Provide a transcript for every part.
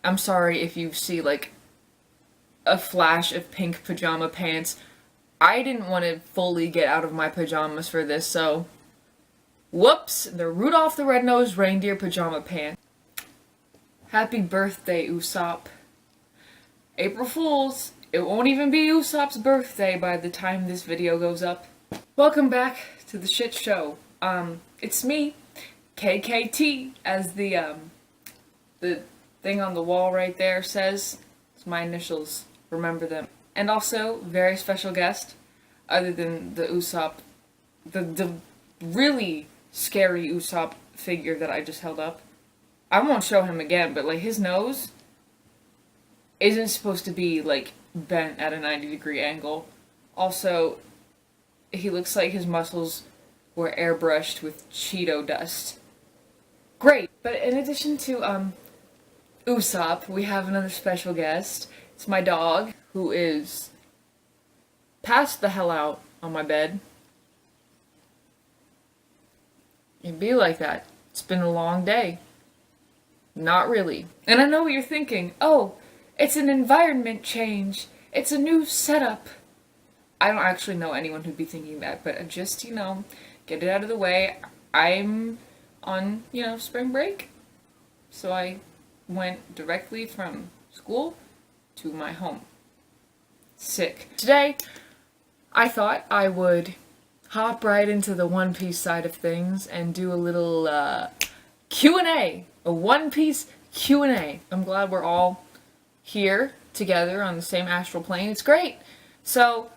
I'm sorry if you see, like, a flash of pink pajama pants. I didn't want to fully get out of my pajamas for this, so... Whoops! The Rudolph the Red-Nosed Reindeer pajama pants. Happy birthday, Usopp. April Fools! It won't even be Usopp's birthday by the time this video goes up. Welcome back to the shit show. It's me, KKT, as the thing on the wall right there says. It's my initials, remember them. And also, very special guest, other than the Usopp, the really scary Usopp figure that I just held up. I won't show him again, but like his nose isn't supposed to be like bent at a 90-degree angle. Also, he looks like his muscles were airbrushed with Cheeto dust. Great! But in addition to Usopp, we have another special guest. It's my dog, who is passed the hell out on my bed. It'd be like that. It's been a long day. Not really. And I know what you're thinking. Oh, it's an environment change. It's a new setup. I don't actually know anyone who'd be thinking that, but just, get it out of the way. I'm on, spring break. So I went directly from school to my home. Sick. Today, I thought I would hop right into the One Piece side of things and do a little Q&A. A One Piece Q&A. I'm glad we're all here together on the same astral plane. It's great. So,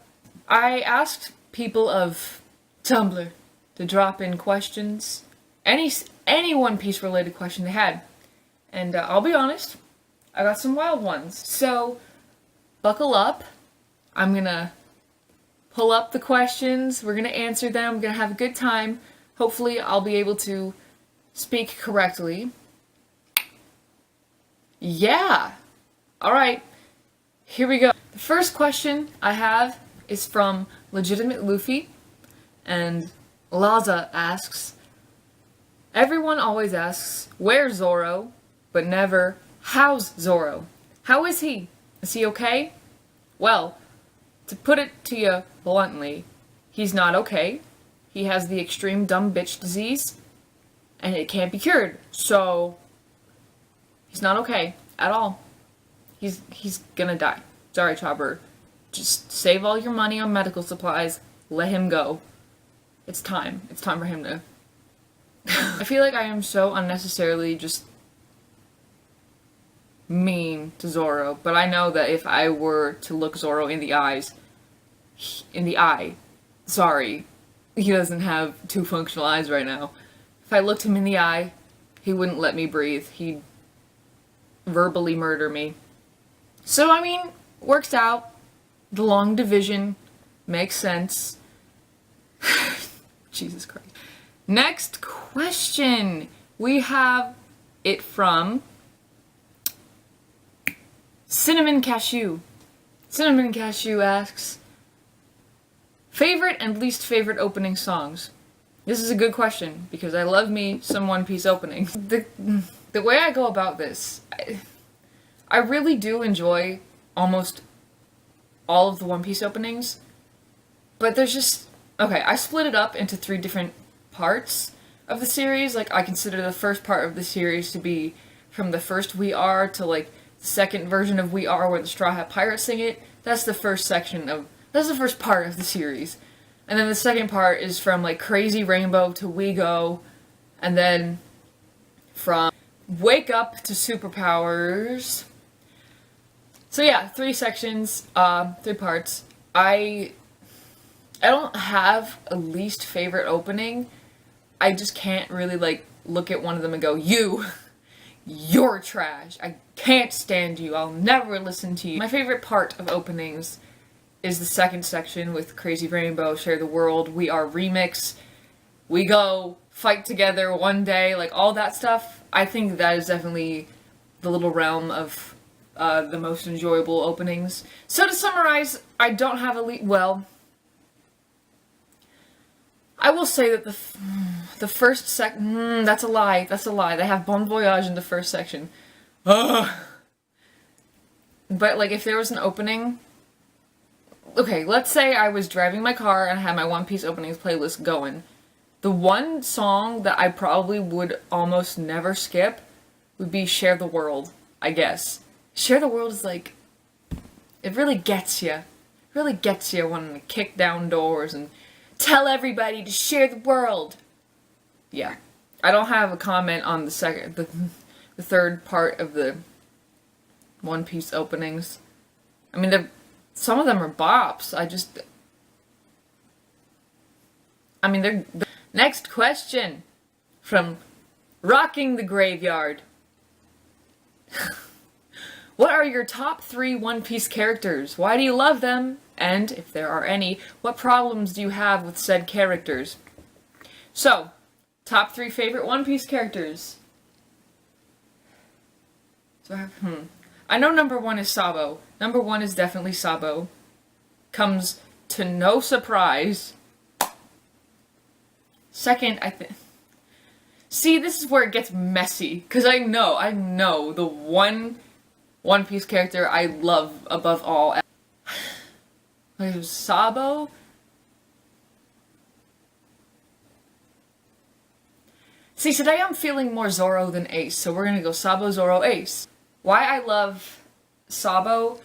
I asked people of Tumblr to drop in questions. Any One Piece related question they had. And I'll be honest, I got some wild ones. So, buckle up. I'm gonna pull up the questions. We're gonna answer them. We're gonna have a good time. Hopefully, I'll be able to speak correctly. Yeah! Alright, here we go. The first question I have is from Legitimate Luffy, and Laza asks, everyone always asks, where's Zoro? But never, how's Zoro? How is he? Is he okay? Well, to put it to you bluntly, he's not okay. He has the extreme dumb bitch disease, and it can't be cured, so he's not okay at all. He's gonna die. Sorry, Chopper. Just save all your money on medical supplies. Let him go. It's time. It's time for him to... I feel like I am so unnecessarily just mean to Zoro, but I know that if I were to look Zoro in the eye, sorry, he doesn't have two functional eyes right now. If I looked him in the eye, he wouldn't let me breathe. He'd verbally murder me. So, works out. The long division makes sense. Jesus Christ. Next question. We have it from Cinnamon Cashew. Cinnamon Cashew asks, favorite and least favorite opening songs? This is a good question, because I love me some One Piece openings. The way I go about this, I really do enjoy almost all of the One Piece openings, but there's just... Okay, I split it up into 3 different parts of the series. Like, I consider the first part of the series to be from the first We Are to, like, the second version of We Are where the Straw Hat Pirates sing it. That's the first part of the series. And then the second part is from, like, Crazy Rainbow to We Go, and then from Wake Up to Superpowers. So yeah, 3 sections, 3 parts. I don't have a least favorite opening. I just can't really, like, look at one of them and go, you're trash. I can't stand you. I'll never listen to you. My favorite part of openings is the second section with Crazy Rainbow, Share the World, We Are Remix, We Go, Fight Together One Day, like, all that stuff. I think that is definitely the little realm of the most enjoyable openings. So to summarize, I don't have well, I will say that the first that's a lie, they have Bon Voyage in the first section. Ugh. But, like, if there was an opening... Okay, let's say I was driving my car and I had my One Piece openings playlist going. The one song that I probably would almost never skip would be Share the World, I guess. Share the World is like... It really gets you. It really gets you wanting to kick down doors and tell everybody to share the world. Yeah. I don't have a comment on the third part of the One Piece openings. I mean, some of them are bops. They're... Next question from Rocking the Graveyard. What are your top 3 One Piece characters? Why do you love them? And, if there are any, what problems do you have with said characters? So, top 3 favorite One Piece characters. I know number 1 is Sabo. Number 1 is definitely Sabo. Comes to no surprise. Second, I think... See, this is where it gets messy. Because I know the One Piece character I love above all. Like, Sabo? See, today I'm feeling more Zoro than Ace, so we're gonna go Sabo, Zoro, Ace. Why I love Sabo...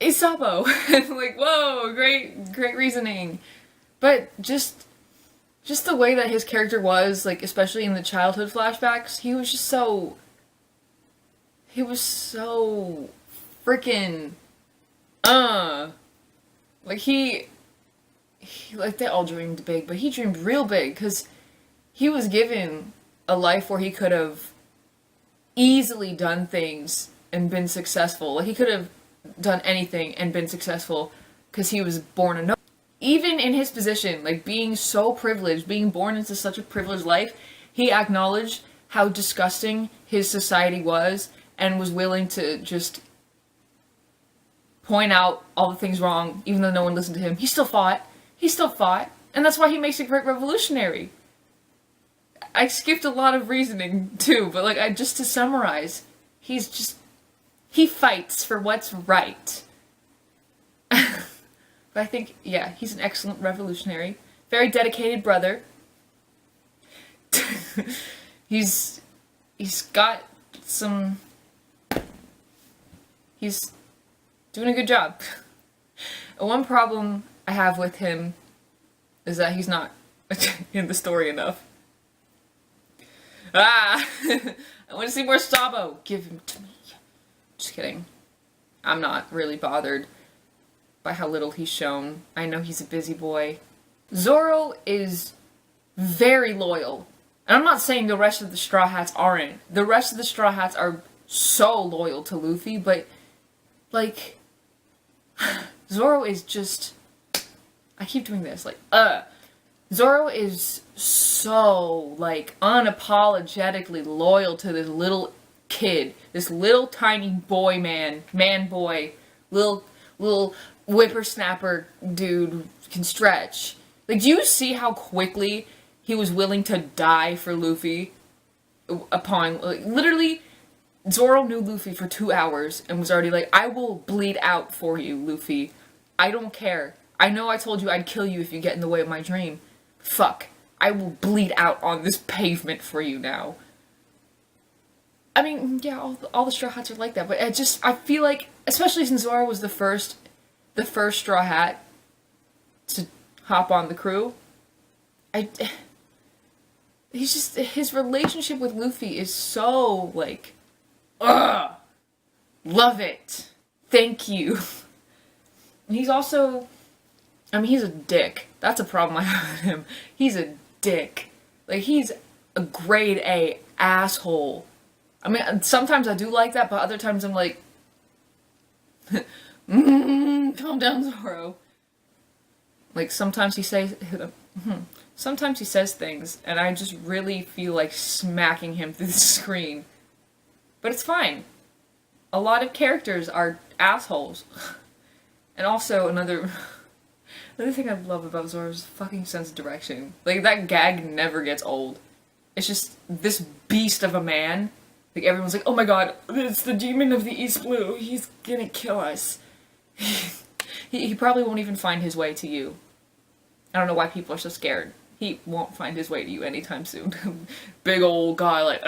It's Sabo. Like, whoa, great reasoning. But just the way that his character was, like, especially in the childhood flashbacks, he was so freaking, like, he, like, they all dreamed big, but he dreamed real big, because he was given a life where he could have easily done things and been successful. Like, he could have done anything and been successful, because he was born a noble. Even in his position, like, being so privileged, being born into such a privileged life, he acknowledged how disgusting his society was, and was willing to just point out all the things wrong, even though no one listened to him. He still fought, and that's why he makes a great revolutionary. I skipped a lot of reasoning, too, but, like, just to summarize, he fights for what's right. But I think, yeah, he's an excellent revolutionary. Very dedicated brother. He's got some... He's doing a good job. One problem I have with him is that he's not in the story enough. I want to see more Sabo. Give him to me. Just kidding. I'm not really bothered by how little he's shown. I know he's a busy boy. Zoro is very loyal. And I'm not saying the rest of the Straw Hats aren't. The rest of the Straw Hats are so loyal to Luffy, but, like, Zoro is just... I keep doing this, like, Zoro is so, like, unapologetically loyal to this little kid. This little tiny boy man-boy, little whippersnapper dude who can stretch. Like, do you see how quickly he was willing to die for Luffy? Upon, like, literally, Zoro knew Luffy for 2 hours and was already like, I will bleed out for you, Luffy. I don't care. I know I told you I'd kill you if you get in the way of my dream. Fuck. I will bleed out on this pavement for you now. I mean, yeah, all the Straw Hats are like that, but I feel like, especially since Zoro was the first Straw Hat to hop on the crew, his relationship with Luffy is so, like, ugh, love it, thank you. And he's also, I mean, he's a dick. That's a problem I have with him. He's a dick. Like, he's a grade A asshole. I mean, sometimes I do like that, but other times I'm like, calm down, Zoro. Like, sometimes he says things, and I just really feel like smacking him through the screen. But it's fine. A lot of characters are assholes. And also, another thing I love about Zoro is fucking sense of direction. Like, that gag never gets old. It's just this beast of a man Like, everyone's like, oh my god, it's the demon of the East Blue, he's gonna kill us. He probably won't even find his way to you. I don't know why people are so scared. He won't find his way to you anytime soon. Big old guy, like,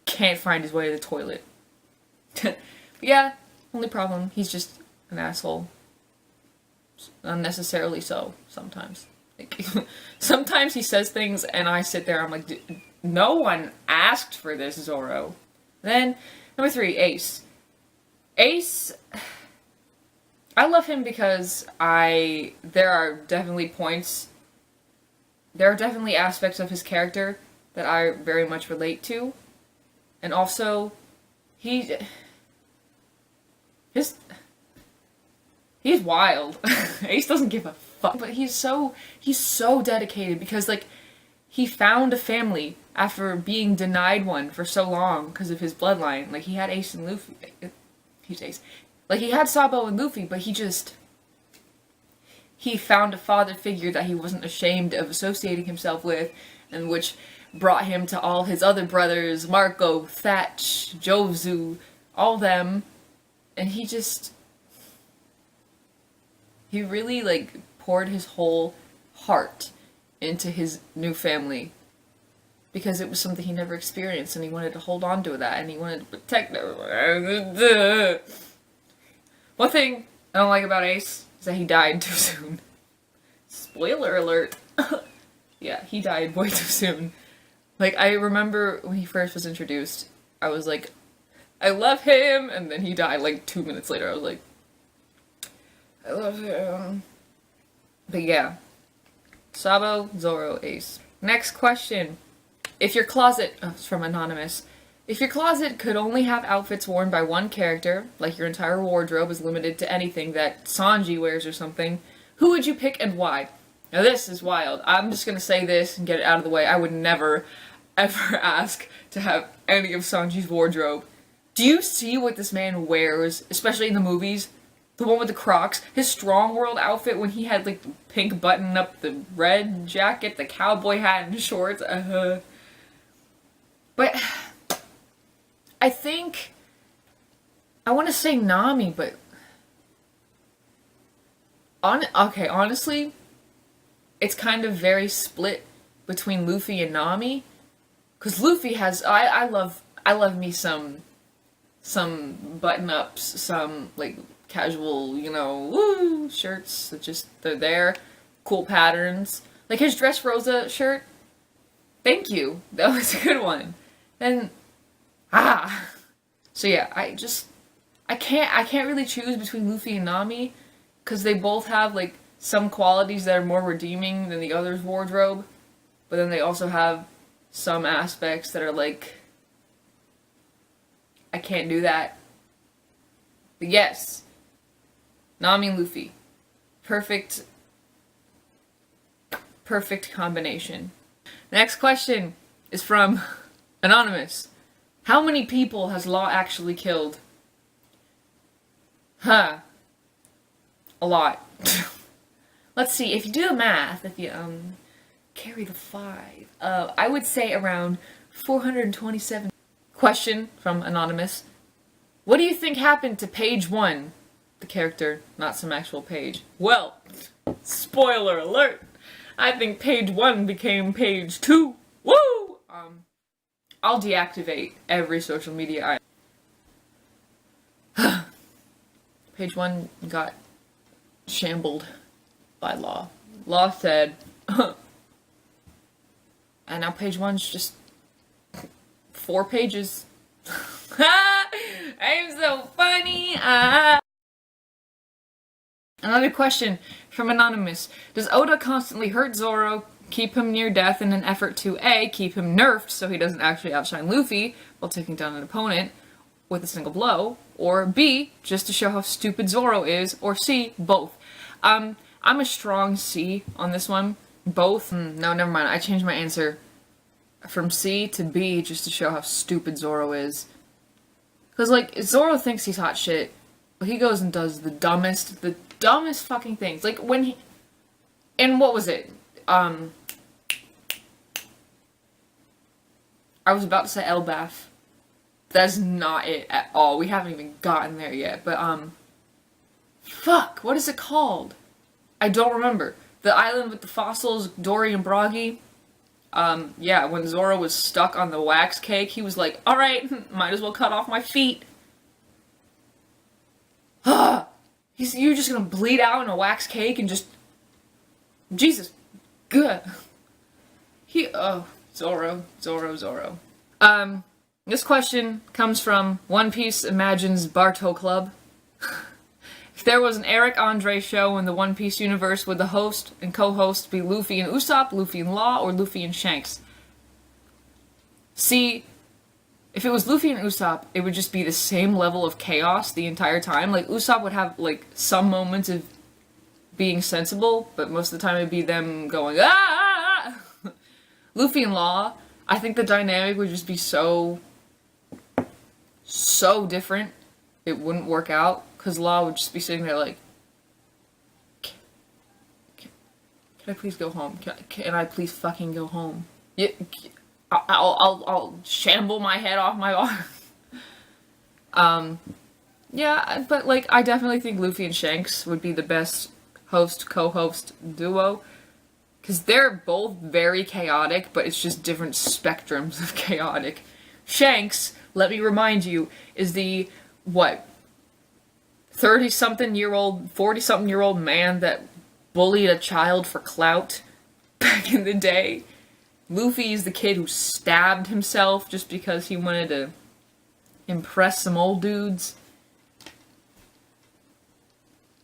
can't find his way to the toilet. But yeah, only problem, he's just an asshole. Unnecessarily so, sometimes. Like, sometimes he says things and I sit there, I'm like, no one asked for this, Zoro. Then, number 3, Ace. Ace, I love him because there are definitely aspects of his character that I very much relate to. And also, he's wild. Ace doesn't give a fuck. But he's so dedicated because, like, he found a family after being denied one for so long because of his bloodline. Like, he had Ace and Luffy. He's Ace. Like, he had Sabo and Luffy, but he found a father figure that he wasn't ashamed of associating himself with, and which brought him to all his other brothers, Marco, Thatch, Jozu, all them, and he really, like, poured his whole heart into his new family, because it was something he never experienced, and he wanted to hold on to that, and he wanted to protect everyone. One thing I don't like about Ace is that he died too soon. Spoiler alert. Yeah, he died way too soon. Like, I remember when he first was introduced, I was like, I love him, and then he died like 2 minutes later. I was like, I love him. But yeah. Sabo, Zoro, Ace. Next question. If your closet... Oh, it's from Anonymous. If your closet could only have outfits worn by one character, like your entire wardrobe is limited to anything that Sanji wears or something, who would you pick and why? Now this is wild. I'm just gonna say this and get it out of the way. I would never, ever ask to have any of Sanji's wardrobe. Do you see what this man wears, especially in the movies? The one with the Crocs, his Strong World outfit when he had, like, the pink button up, the red jacket, the cowboy hat and shorts, But I think I want to say Nami, but honestly, it's kind of very split between Luffy and Nami, because Luffy has I love me some button-ups, some, like, casual, you know, woo shirts that they're there, cool patterns, like his Dressrosa shirt. Thank you, that was a good one. And so yeah, I can't really choose between Luffy and Nami, because they both have, like, some qualities that are more redeeming than the other's wardrobe, but then they also have some aspects that are like, I can't do that. But yes, Nami and Luffy. Perfect combination. Next question is from Anonymous. How many people has Law actually killed? A lot. Let's see, if you do the math, if you, carry the 5, I would say around 427. Question from Anonymous. What do you think happened to Page 1? The character, not some actual page. Well, spoiler alert! I think Page 1 became Page 2. Woo! I'll deactivate every social media Page 1 got shambled by Law. Law said, and now Page 1's just 4 pages. I'm so funny! Another question from Anonymous. Does Oda constantly hurt Zoro, keep him near death in an effort to A, keep him nerfed so he doesn't actually outshine Luffy while taking down an opponent with a single blow, or B, just to show how stupid Zoro is, or C, both? I'm a strong C on this one. Both? No, never mind. I changed my answer from C to B just to show how stupid Zoro is. Because, like, Zoro thinks he's hot shit, but he goes and does the dumbest fucking things. Like, when he... And what was it? I was about to say Elbaf. That's not it at all. We haven't even gotten there yet. But, fuck, what is it called? I don't remember. The island with the fossils, Dory and Broggy. Yeah, when Zoro was stuck on the wax cake, he was like, alright, might as well cut off my feet. You're just gonna bleed out in a wax cake and just... Jesus. Good. Zoro. This question comes from One Piece Imagines Barto Club. If there was an Eric Andre show in the One Piece universe, would the host and co-host be Luffy and Usopp, Luffy and Law, or Luffy and Shanks? See, if it was Luffy and Usopp, it would just be the same level of chaos the entire time. Like, Usopp would have, like, some moments of being sensible, but most of the time it'd be them going, ah! Luffy and Law, I think the dynamic would just be so different, it wouldn't work out, because Law would just be sitting there like, can I please go home? Can I please fucking go home? Yeah, I'll shamble my head off my arm. Yeah, but, like, I definitely think Luffy and Shanks would be the best host-co-host duo, because they're both very chaotic, but it's just different spectrums of chaotic. Shanks, let me remind you, is the, 30-something-year-old, 40-something-year-old man that bullied a child for clout back in the day. Luffy is the kid who stabbed himself just because he wanted to impress some old dudes.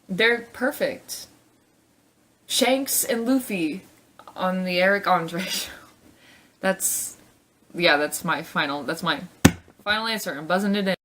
They're perfect. Shanks and Luffy on the Eric Andre show. That's my final answer. I'm buzzing it in.